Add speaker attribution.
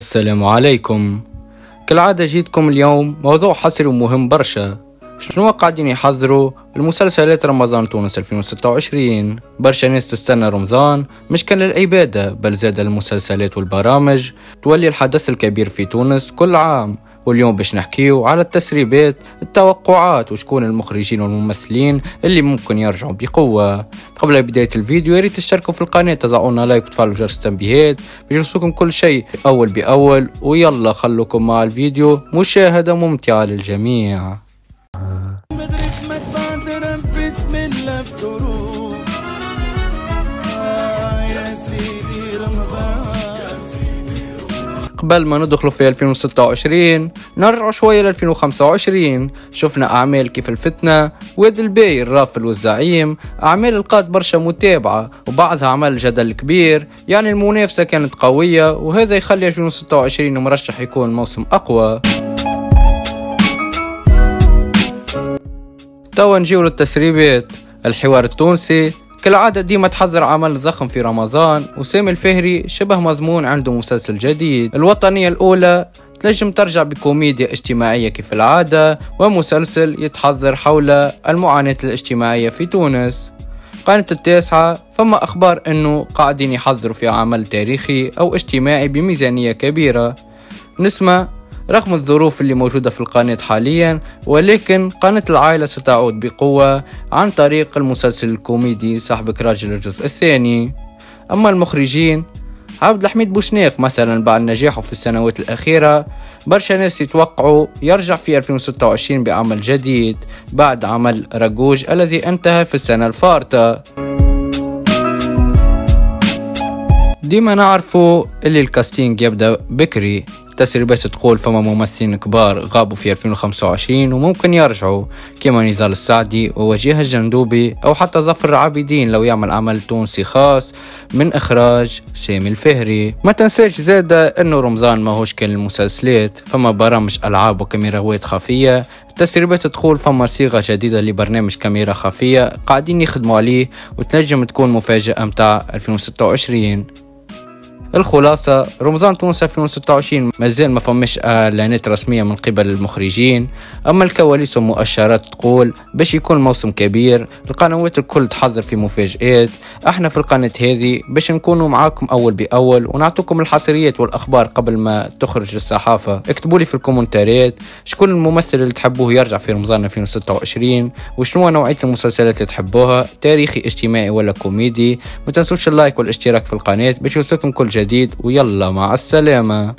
Speaker 1: السلام عليكم. كالعادة جيتكم اليوم موضوع حصري ومهم برشا. شنو قاعدين يحضروا المسلسلات رمضان تونس 2026؟ برشا ناس تستنى رمضان مش كان للعبادة بل زاد المسلسلات والبرامج تولي الحدث الكبير في تونس كل عام. واليوم باش نحكيو على التسريبات، التوقعات وشكون المخرجين والممثلين اللي ممكن يرجعوا بقوة. قبل بداية الفيديو ياريت تشتركوا في القناة، تضعونا لايك وتفعلوا جرس التنبيهات باش يوصلكم كل شيء أول بأول. ويلا خلوكم مع الفيديو، مشاهدة ممتعة للجميع. قبل ما ندخلوا في 2026 نرجع شوية ل 2025. شفنا أعمال كيف الفتنة، واد الباي، الرافل والزعيم، أعمال لقات برشا متابعة وبعضها عمل جدل كبير، يعني المنافسة كانت قوية، وهذا يخلي 2026 مرشح يكون موسم أقوى. توا نجيو للتسريبات. الحوار التونسي كالعادة ديما تحضر عمل ضخم في رمضان، وسامي الفهري شبه مضمون عنده مسلسل جديد. الوطنية الأولى تنجم ترجع بكوميديا اجتماعية كيف العادة، ومسلسل يتحضر حول المعاناة الاجتماعية في تونس. قناة التاسعة فما أخبار أنه قاعدين يحضروا في عمل تاريخي أو اجتماعي بميزانية كبيرة. نسمة رغم الظروف اللي موجودة في القناة حاليا، ولكن قناة العائلة ستعود بقوة عن طريق المسلسل الكوميدي صاحبك راجل الجزء الثاني. أما المخرجين عبد الحميد بوشناق مثلا بعد نجاحه في السنوات الأخيرة، برشا ناس يتوقعوا يرجع في 2026 بعمل جديد بعد عمل رجوج الذي انتهى في السنة الفارطة. ديما نعرفوا اللي الكاستينج يبدأ بكري. تسريبات تقول فما ممثلين كبار غابوا في 2025 وممكن يرجعوا، كما نضال السعدي ووجيه الجندوبي أو حتى ظفر العابدين لو يعمل عمل تونسي خاص من إخراج سامي الفهري. ما تنساش زادة أنه رمضان ماهوش كان المسلسلات، فما برامج ألعاب وكاميراوات خفية. التسريبات تقول فما صيغة جديدة لبرنامج كاميرا خفية قاعدين يخدموا عليه، وتنجم تكون مفاجأة متاع 2026. الخلاصة رمضان تونس 2026 مازال ما فماش اعلانات رسمية من قبل المخرجين، اما الكواليس والمؤشرات تقول باش يكون موسم كبير. القنوات الكل تحضر في مفاجآت، احنا في القناة هذه باش نكونوا معاكم اول باول ونعطوكم الحصريات والاخبار قبل ما تخرج للصحافة. اكتبوا لي في الكومنتات شكون الممثل اللي تحبوه يرجع في رمضان 2026، وشنو نوعية المسلسلات اللي تحبوها، تاريخي اجتماعي ولا كوميدي. ما تنسوش اللايك والاشتراك في القناة باش يوصلكم كل جديد، ويلا مع السلامة.